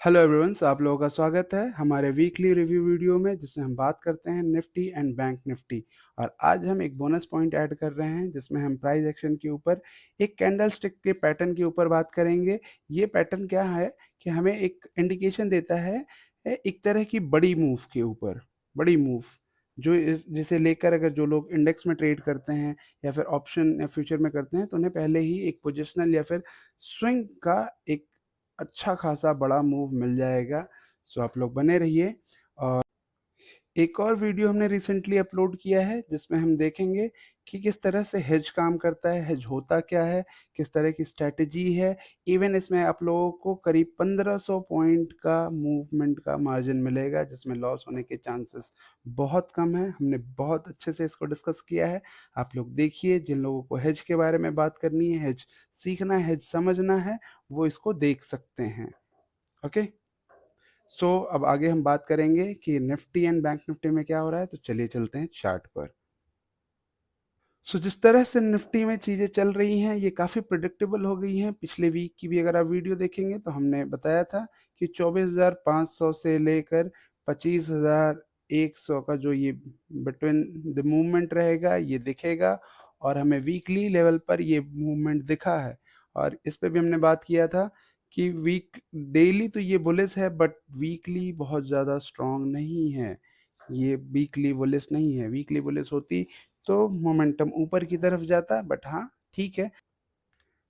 Hello everyone, आप लोगों का स्वागत है हमारे वीकली रिव्यू वीडियो में, जिसमें हम बात करते हैं निफ्टी एंड बैंक निफ्टी। और आज हम एक बोनस पॉइंट ऐड कर रहे हैं, जिसमें हम प्राइस एक्शन के ऊपर एक कैंडल स्टिक के पैटर्न के ऊपर बात करेंगे। ये पैटर्न क्या है कि हमें एक इंडिकेशन देता है एक तरह की बड़ी मूव के ऊपर। बड़ी मूव जो जिसे लेकर अगर जो लोग इंडेक्स में ट्रेड करते हैं या फिर ऑप्शन या फ्यूचर में करते हैं, तो उन्हें पहले ही एक पोजिशनल या फिर स्विंग का एक अच्छा खासा बड़ा मूव मिल जाएगा। सो आप लोग बने रहिए। और एक और वीडियो हमने रिसेंटली अपलोड किया है, जिसमें हम देखेंगे कि किस तरह से हेज काम करता है, हेज होता क्या है, किस तरह की स्ट्रैटेजी है। इवन इसमें आप लोगों को करीब 1500 पॉइंट का मूवमेंट का मार्जिन मिलेगा, जिसमें लॉस होने के चांसेस बहुत कम है। हमने बहुत अच्छे से इसको डिस्कस किया है। आप लोग देखिए, जिन लोगों को हेज के बारे में बात करनी है, हेज सीखना है, हेज समझना है, वो इसको देख सकते हैं। ओके। अब आगे हम बात करेंगे कि निफ्टी एंड बैंक निफ्टी में क्या हो रहा है। तो चलिए चलते हैं चार्ट पर। जिस तरह से निफ्टी में चीज़ें चल रही हैं, ये काफ़ी प्रिडिक्टेबल हो गई हैं। पिछले वीक की भी अगर आप वीडियो देखेंगे तो हमने बताया था कि 24,500 से लेकर 25,100 का जो ये बिटवीन द मूवमेंट रहेगा, ये दिखेगा। और हमें वीकली लेवल पर ये मूवमेंट दिखा है। और इस पे भी हमने बात किया था कि डेली तो ये बुलिश है, बट वीकली बहुत ज़्यादा स्ट्रांग नहीं है। ये वीकली बुलिश नहीं है। वीकली बुलिश होती तो मोमेंटम ऊपर की तरफ जाता, बट हाँ, ठीक है।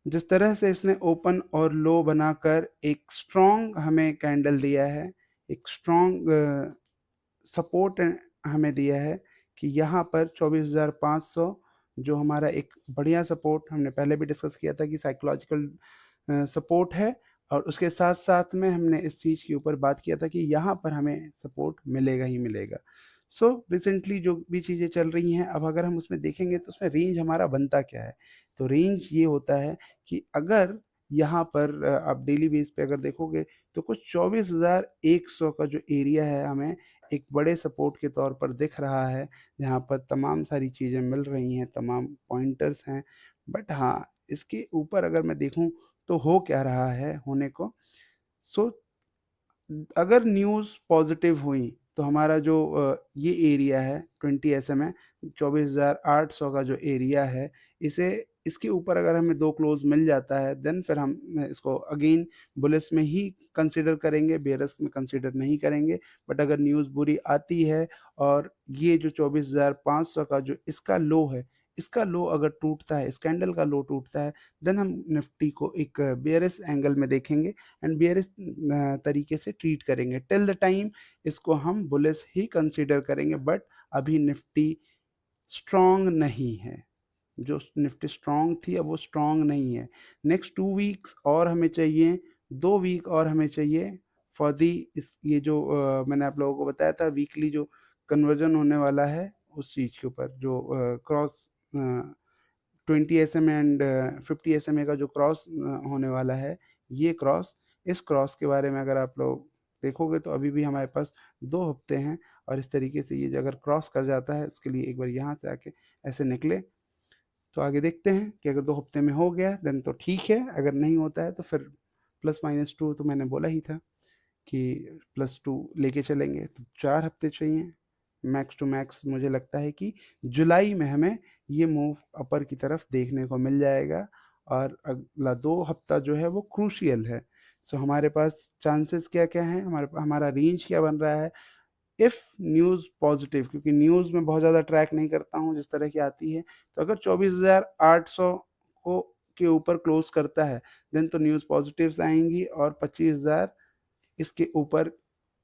जिस तरह से इसने ओपन और लो बनाकर एक स्ट्रॉन्ग हमें कैंडल दिया है, एक स्ट्रॉन्ग सपोर्ट हमें दिया है कि यहाँ पर 24,500 जो हमारा एक बढ़िया सपोर्ट, हमने पहले भी डिस्कस किया था कि साइकोलॉजिकल सपोर्ट है। और उसके साथ साथ में हमने इस चीज़ के ऊपर बात किया था कि यहाँ पर हमें सपोर्ट मिलेगा ही मिलेगा। रिसेंटली जो भी चीज़ें चल रही हैं, अब अगर हम उसमें देखेंगे तो उसमें रेंज हमारा बनता क्या है। तो रेंज ये होता है कि अगर यहाँ पर आप डेली बेस पे अगर देखोगे तो कुछ 24,100 का जो एरिया है, हमें एक बड़े सपोर्ट के तौर पर दिख रहा है, जहाँ पर तमाम सारी चीज़ें मिल रही हैं, तमाम पॉइंटर्स हैं। बट हाँ, इसके ऊपर अगर मैं देखूँ तो हो क्या रहा है होने को। सो अगर न्यूज़ पॉजिटिव हुई तो हमारा जो ये एरिया है 20 एसएम है, 24,800 का जो एरिया है, इसे इसके ऊपर अगर हमें दो क्लोज मिल जाता है, देन फिर हम इसको अगेन बुलिश में ही कंसीडर करेंगे, बेयरिश में कंसीडर नहीं करेंगे। बट अगर न्यूज़ बुरी आती है और ये जो 24,500 का जो इसका लो है, इसका लो अगर टूटता है, इस कैंडल का लो टूटता है, देन हम निफ्टी को एक बेयरिश एंगल में देखेंगे एंड बेयरिश तरीके से ट्रीट करेंगे। टिल द टाइम इसको हम बुलिश ही कंसीडर करेंगे। बट अभी निफ्टी स्ट्रॉन्ग नहीं है। जो निफ्टी स्ट्रॉन्ग थी, अब वो स्ट्रॉन्ग नहीं है। नेक्स्ट 2 वीक्स और हमें चाहिए, 2 वीक और हमें चाहिए फॉर दी इस ये जो मैंने आप लोगों को बताया था वीकली जो कन्वर्जन होने वाला है, उस चीज़ के ऊपर जो क्रॉस 20 एसएम एंड 50 एसएम का जो क्रॉस होने वाला है, ये क्रॉस, इस क्रॉस के बारे में अगर आप लोग देखोगे तो अभी भी हमारे पास 2 हफ्ते हैं। और इस तरीके से ये जो अगर क्रॉस कर जाता है, उसके लिए एक बार यहाँ से आके ऐसे निकले, तो आगे देखते हैं कि अगर 2 हफ्ते में हो गया देन तो ठीक है, अगर नहीं होता है तो फिर +-2 तो मैंने बोला ही था कि +2 लेके चलेंगे। तो 4 हफ्ते चाहिए मैक्स टू मैक्स। मुझे लगता है कि जुलाई में हमें ये मूव अपर की तरफ देखने को मिल जाएगा। और अगला 2 हफ्ता जो है वो क्रूशियल है। हमारे पास चांसेस क्या क्या हैं, हमारा रेंज क्या बन रहा है। इफ़ न्यूज़ पॉजिटिव, क्योंकि न्यूज़ में बहुत ज़्यादा ट्रैक नहीं करता हूँ जिस तरह की आती है, तो अगर 24,800 को के ऊपर क्लोज करता है, देन तो न्यूज़ पॉजिटिव्स आएंगी और 25,000 इसके ऊपर,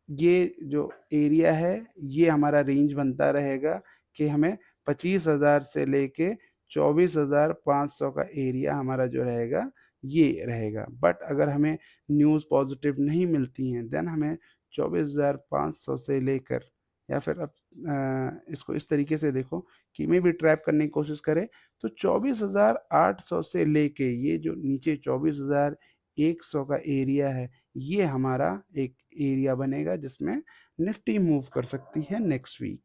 ये जो एरिया है, ये हमारा रेंज बनता रहेगा कि हमें 25,000 से लेके 24,500 का एरिया हमारा जो रहेगा, ये रहेगा। बट अगर हमें न्यूज़ पॉजिटिव नहीं मिलती हैं, देन हमें 24,500 से लेकर, या फिर अब इसको इस तरीके से देखो कि मैं भी ट्रैप करने की कोशिश करें, तो 24,800 से लेके ये जो नीचे 24,100 का एरिया है, ये हमारा एक एरिया बनेगा जिसमें निफ्टी मूव कर सकती है नेक्स्ट वीक।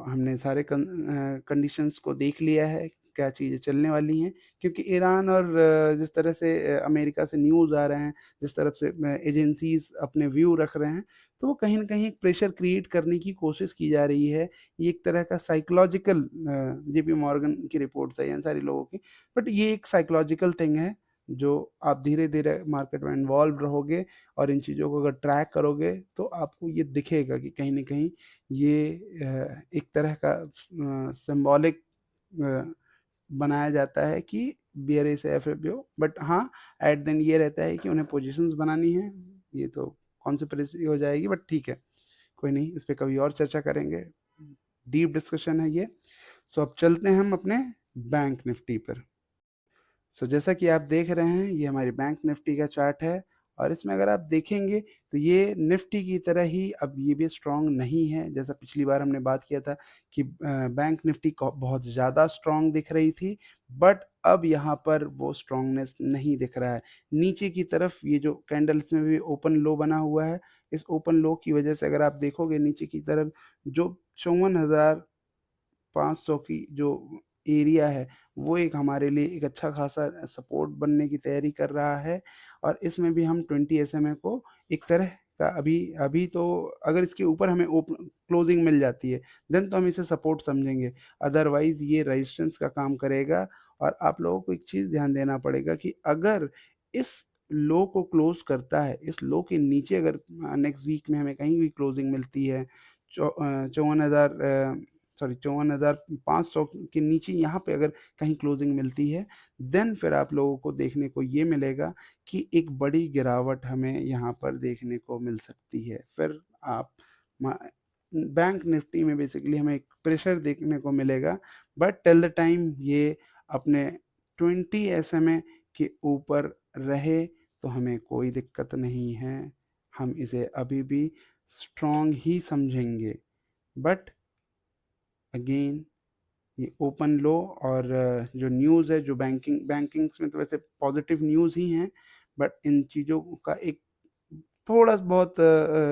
हमने सारे कंडीशंस को देख लिया है क्या चीज़ें चलने वाली हैं, क्योंकि ईरान और जिस तरह से अमेरिका से न्यूज़ आ रहे हैं, जिस तरफ से एजेंसीज़ अपने व्यू रख रहे हैं, तो वो कहीं न कहीं एक प्रेशर क्रिएट करने की कोशिश की जा रही है। ये एक तरह का साइकोलॉजिकल जेपी मॉर्गन की रिपोर्ट्स आई हैं सारे लोगों की, बट ये एक साइकोलॉजिकल थिंग है, जो आप धीरे-धीरे मार्केट में इन्वॉल्व रहोगे और इन चीज़ों को अगर ट्रैक करोगे, तो आपको ये दिखेगा कि कहीं न कहीं ये एक तरह का सिम्बॉलिक बनाया जाता है कि बियर से एफएफबीओ, बट हाँ, एट द एंड ये रहता है कि उन्हें पोजीशंस बनानी है। ये तो कॉन्स्पिरेसी हो जाएगी, बट ठीक है, कोई नहीं, इस पे कभी और चर्चा करेंगे। डीप डिस्कशन है ये। सो अब चलते हैं हम अपने बैंक निफ्टी पर। सो जैसा कि आप देख रहे हैं, ये हमारी बैंक निफ्टी का चार्ट है, और इसमें अगर आप देखेंगे तो ये निफ्टी की तरह ही अब ये भी स्ट्रॉन्ग नहीं है। जैसा पिछली बार हमने बात किया था कि बैंक निफ्टी बहुत ज़्यादा स्ट्रॉन्ग दिख रही थी, बट अब यहाँ पर वो स्ट्रॉन्गनेस नहीं दिख रहा है। नीचे की तरफ ये जो कैंडल्स में भी ओपन लो बना हुआ है, इस ओपन लो की वजह से अगर आप देखोगे नीचे की तरफ जो 54,500 की जो एरिया है, वो एक हमारे लिए एक अच्छा खासा सपोर्ट बनने की तैयारी कर रहा है, और इसमें भी हम 20 एसएमए को एक तरह का अभी अभी तो अगर इसके ऊपर हमें क्लोजिंग मिल जाती है, देन तो हम इसे सपोर्ट समझेंगे। अदरवाइज़ ये रेजिस्टेंस का काम करेगा, और आप लोगों को एक चीज़ ध्यान देना पड़ेगा कि अगर इस लो को क्लोज़ करता है, इस लो के नीचे अगर नेक्स्ट वीक में हमें कहीं भी क्लोजिंग मिलती है, 54,000 सॉरी 54,500 के नीचे यहाँ पे अगर कहीं क्लोजिंग मिलती है, देन फिर आप लोगों को देखने को ये मिलेगा कि एक बड़ी गिरावट हमें यहाँ पर देखने को मिल सकती है। फिर आप मा बैंक निफ्टी में बेसिकली हमें एक प्रेशर देखने को मिलेगा, बट टिल द टाइम ये अपने 20 एसएमए के ऊपर रहे, तो हमें कोई दिक्कत नहीं है। हम इसे अभी भी स्ट्रॉन्ग ही समझेंगे। बट अगेन ये ओपन लो, और जो न्यूज़ है, जो बैंकिंग्स में तो वैसे पॉजिटिव न्यूज़ ही हैं, बट इन चीज़ों का एक थोड़ा बहुत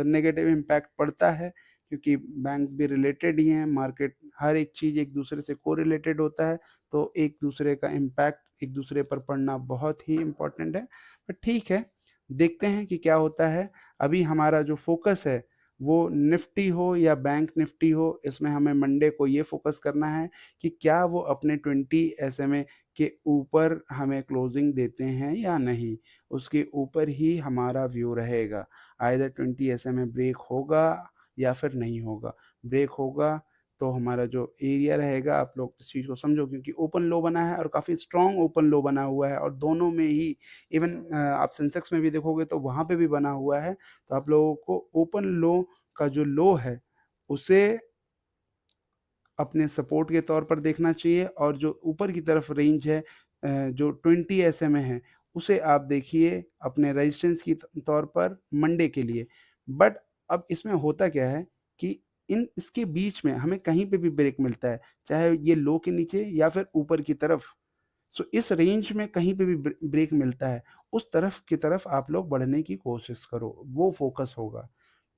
नेगेटिव इम्पैक्ट पड़ता है, क्योंकि बैंक्स भी रिलेटेड ही हैं, मार्केट हर एक चीज़ एक दूसरे से कोरिलेटेड होता है, तो एक दूसरे का इम्पैक्ट एक दूसरे पर पड़ना बहुत ही इम्पोर्टेंट है। बट ठीक है, देखते हैं कि क्या होता है। अभी हमारा जो फोकस है, वो निफ्टी हो या बैंक निफ्टी हो, इसमें हमें मंडे को ये फोकस करना है कि क्या वो अपने 20 एसएमए के ऊपर हमें क्लोजिंग देते हैं या नहीं। उसके ऊपर ही हमारा व्यू रहेगा। आइदर 20 एसएमए ब्रेक होगा या फिर नहीं होगा। ब्रेक होगा तो हमारा जो एरिया रहेगा, आप लोग इस चीज़ को समझो, क्योंकि ओपन लो बना है और काफ़ी स्ट्रॉन्ग ओपन लो बना हुआ है, और दोनों में ही इवन आप सेंसेक्स में भी देखोगे तो वहाँ पे भी बना हुआ है। तो आप लोगों को ओपन लो का जो लो है, उसे अपने सपोर्ट के तौर पर देखना चाहिए, और जो ऊपर की तरफ रेंज है जो 20 एसएमए है, उसे आप देखिए अपने रेजिस्टेंस की तौर पर मंडे के लिए। बट अब इसमें होता क्या है कि इन इसके बीच में हमें कहीं पे भी ब्रेक मिलता है, चाहे ये लो के नीचे या फिर ऊपर की तरफ। सो इस रेंज में कहीं पे भी ब्रेक मिलता है, उस तरफ की तरफ आप लोग बढ़ने की कोशिश करो, वो फोकस होगा।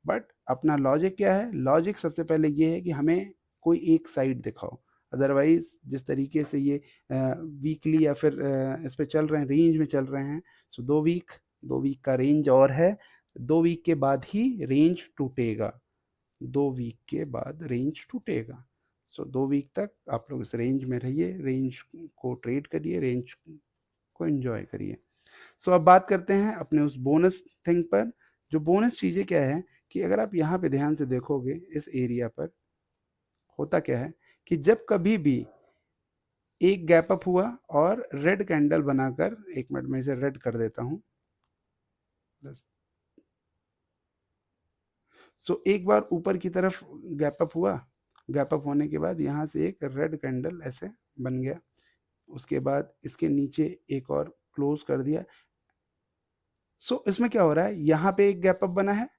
बट अपना लॉजिक क्या है? लॉजिक सबसे पहले ये है कि हमें कोई एक साइड दिखाओ। अदरवाइज़ जिस तरीके से ये वीकली या फिर इस पे चल रहे हैं, रेंज में चल रहे हैं, सो 2 वीक का रेंज और है, 2 वीक के बाद ही रेंज टूटेगा, 2 वीक के बाद रेंज टूटेगा। सो 2 वीक तक आप लोग इस रेंज में रहिए, रेंज को ट्रेड करिए, रेंज को एन्जॉय करिए। सो अब बात करते हैं अपने उस बोनस थिंग पर। जो बोनस चीज़ें क्या है कि अगर आप यहाँ पे ध्यान से देखोगे इस एरिया पर, होता क्या है कि जब कभी भी एक गैप अप हुआ और रेड कैंडल बनाकर, एक मिनट में इसे रेड कर देता हूँ। सो एक बार ऊपर की तरफ गैप अप हुआ, गैप अप होने के बाद यहाँ से एक रेड कैंडल ऐसे बन गया, उसके बाद इसके नीचे एक और क्लोज कर दिया। सो इसमें क्या हो रहा है, यहाँ पे एक गैप अप बना है,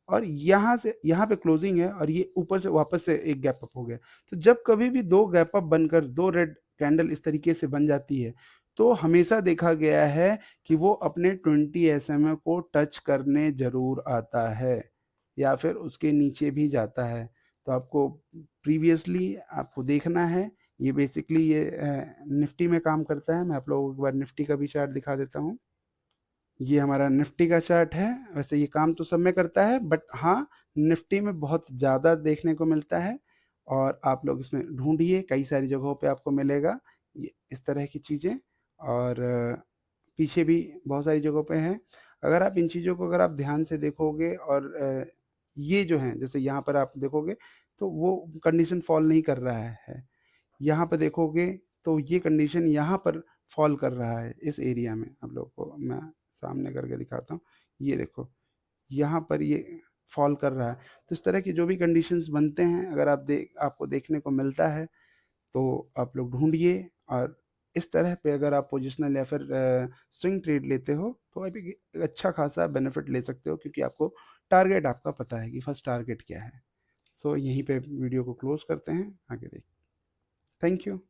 और यहाँ से यहाँ पे क्लोजिंग है, और ये ऊपर से वापस से एक गैप अप हो गया। तो जब कभी भी 2 गैप अप बनकर 2 रेड कैंडल इस तरीके से बन जाती है, तो हमेशा देखा गया है कि वो अपने 20 एसएमए को टच करने ज़रूर आता है, या फिर उसके नीचे भी जाता है। तो आपको प्रीवियसली आपको देखना है ये बेसिकली ये निफ्टी में काम करता है। मैं आप लोगों को एक बार निफ्टी का भी चार्ट दिखा देता हूँ। ये हमारा निफ्टी का चार्ट है। वैसे ये काम तो सब में करता है, बट हाँ, निफ्टी में बहुत ज़्यादा देखने को मिलता है और आप लोग इसमें ढूँढिए, कई सारी जगहों पे आपको मिलेगा ये इस तरह की चीज़ें। और पीछे भी बहुत सारी जगहों पे हैं। अगर आप इन चीज़ों को अगर आप ध्यान से देखोगे और ये जो हैं, जैसे यहाँ पर आप देखोगे तो वो कंडीशन फ़ॉल नहीं कर रहा है। यहाँ पे देखोगे तो ये कंडीशन यहाँ पर फ़ॉल कर रहा है, इस एरिया में। आप लोगों को मैं सामने करके दिखाता हूँ। ये देखो, यहाँ पर ये फ़ॉल कर रहा है। तो इस तरह की जो भी कंडीशंस बनते हैं, अगर आपको देखने को मिलता है, तो आप लोग ढूँढिए और इस तरह पे अगर आप पोजिशनल या फिर स्विंग ट्रेड लेते हो, तो आप एक अच्छा खासा बेनिफिट ले सकते हो, क्योंकि आपको टारगेट आपका पता है कि फर्स्ट टारगेट क्या है। सो यहीं पे वीडियो को क्लोज़ करते हैं, आगे देखिए। Thank you.